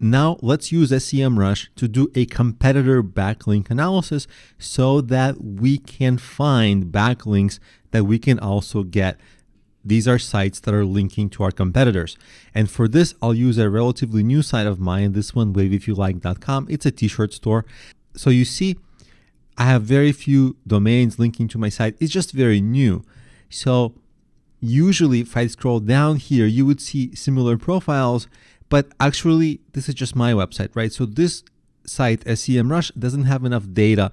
Now let's use SEMrush to do a competitor backlink analysis so that we can find backlinks that we can also get. These are sites that are linking to our competitors. And for this, I'll use a relatively new site of mine, this one, waveifyoulike.com. It's a t-shirt store. So you see, I have very few domains linking to my site. It's just very new. So usually if I scroll down here, you would see similar profiles, but actually this is just my website, right? So this site, SEMrush, doesn't have enough data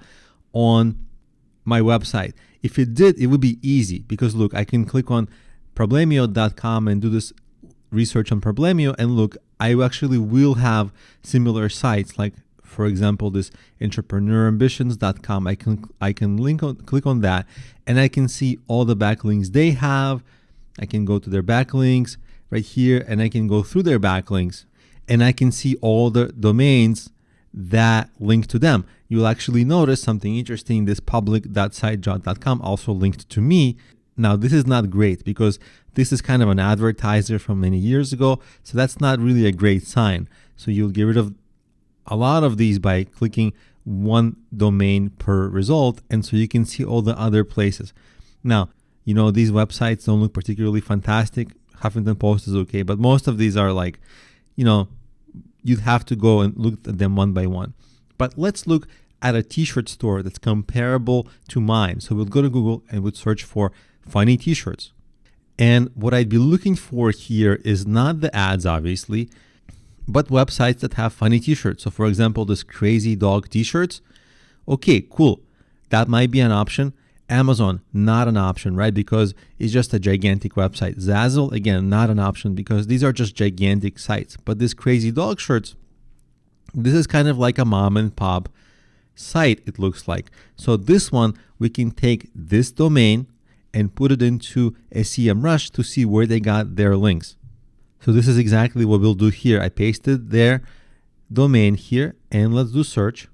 on my website. If it did, it would be easy because look, I can click on problemio.com and do this research on Problemio, and look, I actually will have similar sites, like for example this entrepreneurambitions.com. I can click on that, and I can see all the backlinks they have. I can go to their backlinks right here, and I can go through their backlinks, and I can see all the domains that link to them. You'll actually notice something interesting. This public.sitejot.com also linked to me. Now, this is not great because this is kind of an advertiser from many years ago, so that's not really a great sign. So you'll get rid of a lot of these by clicking one domain per result, and so you can see all the other places. Now, these websites don't look particularly fantastic. Huffington Post is okay, but most of these are like, you'd have to go and look at them one by one. But let's look at a t-shirt store that's comparable to mine. So we'll go to Google and we'll search for funny t-shirts. And what I'd be looking for here is not the ads, obviously, but websites that have funny t-shirts. So for example, this crazy dog t-shirts. Okay, cool. That might be an option. Amazon, not an option, right? Because it's just a gigantic website. Zazzle, again, not an option because these are just gigantic sites. But this crazy dog shirts, this is kind of like a mom and pop site, it looks like. So this one, we can take this domain and put it into SEMrush to see where they got their links. So this is exactly what we'll do here. I pasted their domain here, and let's do search.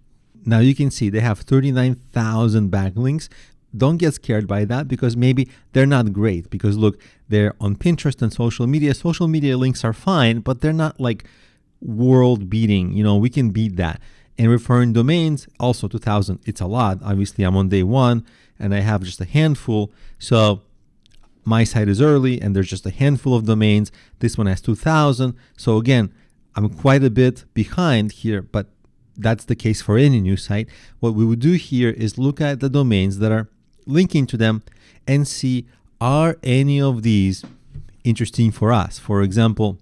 Now you can see they have 39,000 backlinks. Don't get scared by that because maybe they're not great, because look, they're on Pinterest and social media. Social media links are fine, but they're not like world beating. We can beat that. And referring domains, also 2,000. It's a lot. Obviously, I'm on day one and I have just a handful. So my site is early and there's just a handful of domains. This one has 2,000. So again, I'm quite a bit behind here, but that's the case for any new site. What we would do here is look at the domains that are linking to them and see, are any of these interesting for us? For example,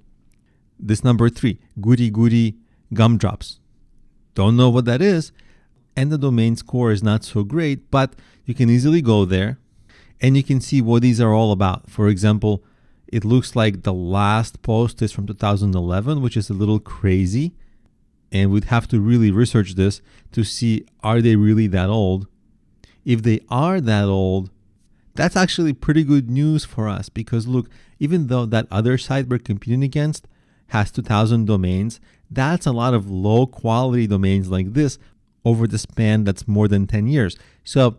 this number 3, Goody Goody Gumdrops. Don't know what that is, and the domain score is not so great, but you can easily go there and you can see what these are all about. For example, it looks like the last post is from 2011, which is a little crazy, and we'd have to really research this to see, are they really that old? If they are that old, that's actually pretty good news for us, because look, even though that other site we're competing against has 2,000 domains, that's a lot of low quality domains like this over the span that's more than 10 years. So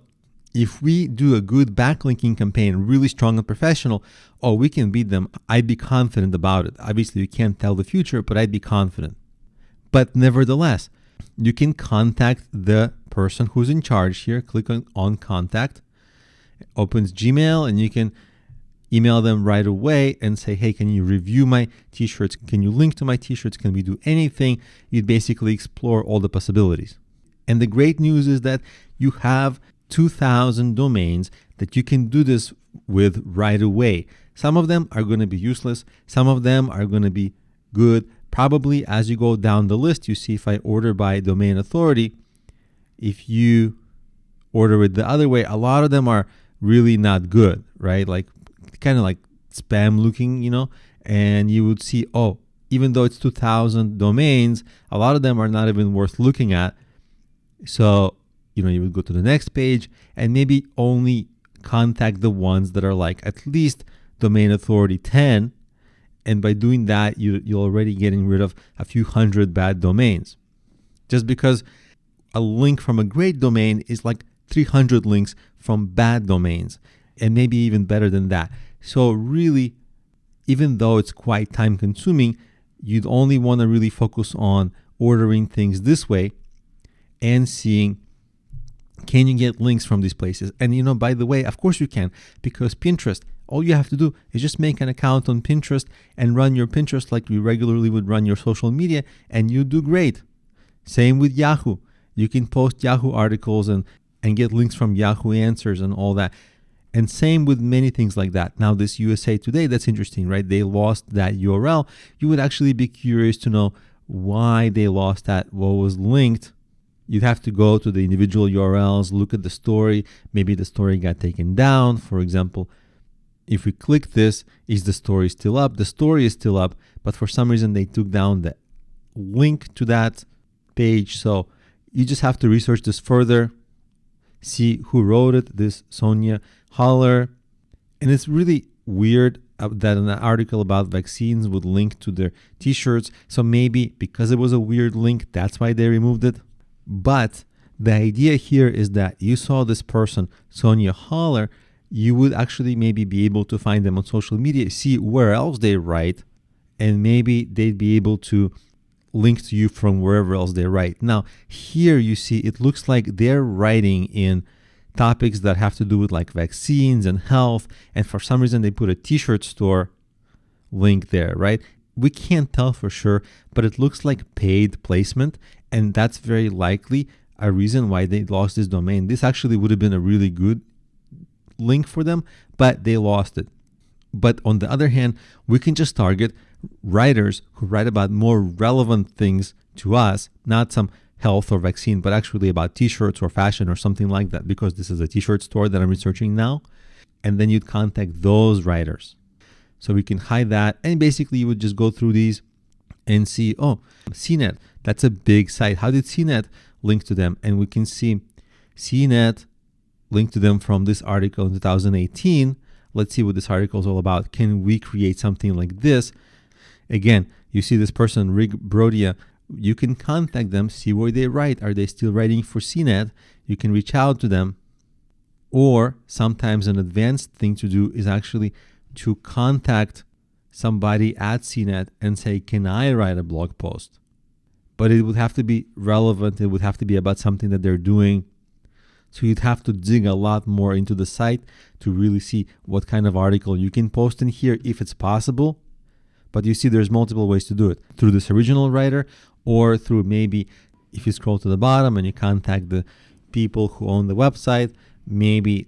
if we do a good backlinking campaign, really strong and professional, we can beat them. I'd be confident about it. Obviously, you can't tell the future, but I'd be confident. But nevertheless, you can contact the person who's in charge here. Click on contact. It opens Gmail, and you can email them right away and say, hey, can you review my t-shirts? Can you link to my t-shirts? Can we do anything? You'd basically explore all the possibilities. And the great news is that you have 2,000 domains that you can do this with right away. Some of them are going to be useless. Some of them are going to be good. Probably as you go down the list, you see if I order by domain authority, if you order it the other way, a lot of them are really not good, right? Like kind of like spam looking, and you would see, even though it's 2,000 domains, a lot of them are not even worth looking at. So, you would go to the next page and maybe only contact the ones that are like at least domain authority 10. And by doing that, you're already getting rid of a few hundred bad domains. Just because a link from a great domain is like 300 links from bad domains, and maybe even better than that. So really, even though it's quite time consuming, you'd only want to really focus on ordering things this way and seeing, can you get links from these places? And by the way, of course you can, because Pinterest, all you have to do is just make an account on Pinterest and run your Pinterest like you regularly would run your social media, and you do great. Same with Yahoo. You can post Yahoo articles and get links from Yahoo Answers and all that. And same with many things like that. Now, this USA Today, that's interesting, right? They lost that URL. You would actually be curious to know why they lost that, what was linked. You'd have to go to the individual URLs, look at the story. Maybe the story got taken down. For example, if we click this, is the story still up? The story is still up, but for some reason they took down the link to that page. So you just have to research this further, see who wrote it, this Sonia Haller. And it's really weird that an article about vaccines would link to their t-shirts. So maybe because it was a weird link, that's why they removed it. But the idea here is that you saw this person, Sonia Haller, you would actually maybe be able to find them on social media, see where else they write, and maybe they'd be able to link to you from wherever else they write. Now, here you see it looks like they're writing in topics that have to do with like vaccines and health, and for some reason they put a t-shirt store link there, right? We can't tell for sure, but it looks like paid placement, and that's very likely a reason why they lost this domain. This actually would have been a really good link for them, but they lost it. But on the other hand, we can just target writers who write about more relevant things to us, not some health or vaccine, but actually about t-shirts or fashion or something like that, because this is a t-shirt store that I'm researching now. And then you'd contact those writers. So we can hide that. And basically you would just go through these and see, oh, CNET, that's a big site. How did CNET link to them? And we can see CNET linked to them from this article in 2018. Let's see what this article is all about. Can we create something like this? Again, you see this person, Rig Brodia. You can contact them, see where they write. Are they still writing for CNET? You can reach out to them. Or sometimes an advanced thing to do is actually to contact somebody at CNET and say, can I write a blog post? But it would have to be relevant. It would have to be about something that they're doing. So you'd have to dig a lot more into the site to really see what kind of article you can post in here, if it's possible. But you see there's multiple ways to do it. Through this original writer, or through maybe if you scroll to the bottom and you contact the people who own the website, maybe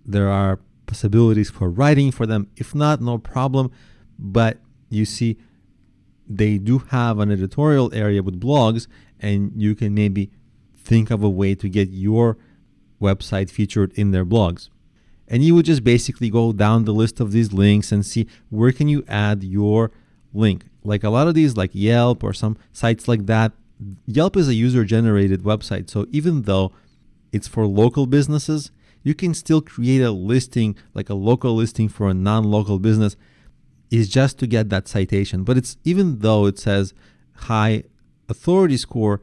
there are possibilities for writing for them. If not, no problem. But you see they do have an editorial area with blogs, and you can maybe think of a way to get your website featured in their blogs. And you would just basically go down the list of these links and see where can you add your link. Like a lot of these, like Yelp or some sites like that, Yelp is a user-generated website. So even though it's for local businesses, you can still create a listing, like a local listing for a non-local business, is just to get that citation. But it's, even though it says high authority score,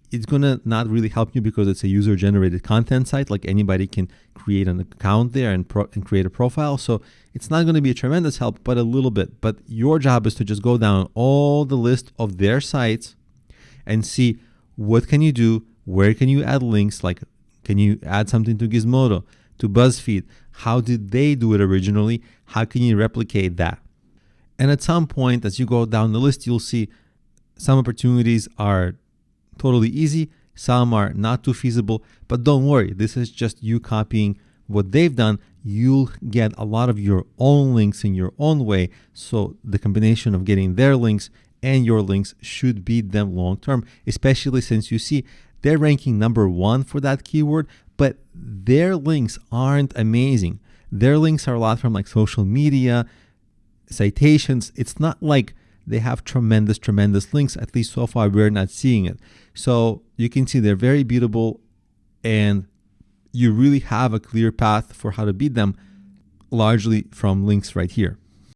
it's going to not really help you because it's a user-generated content site. Like anybody can create an account there and create a profile. So it's not going to be a tremendous help, but a little bit. But your job is to just go down all the list of their sites and see what can you do, where can you add links, like can you add something to Gizmodo, to BuzzFeed? How did they do it originally? How can you replicate that? And at some point, as you go down the list, you'll see some opportunities are totally easy, some are not too feasible, but don't worry, this is just you copying what they've done. You'll get a lot of your own links in your own way, so the combination of getting their links and your links should beat them long term, especially since you see they're ranking number 1 for that keyword, but their links aren't amazing. Their links are a lot from like social media, citations. It's not like they have tremendous links. At least so far, we're not seeing it. So you can see they're very beatable, and you really have a clear path for how to beat them, largely from links right here.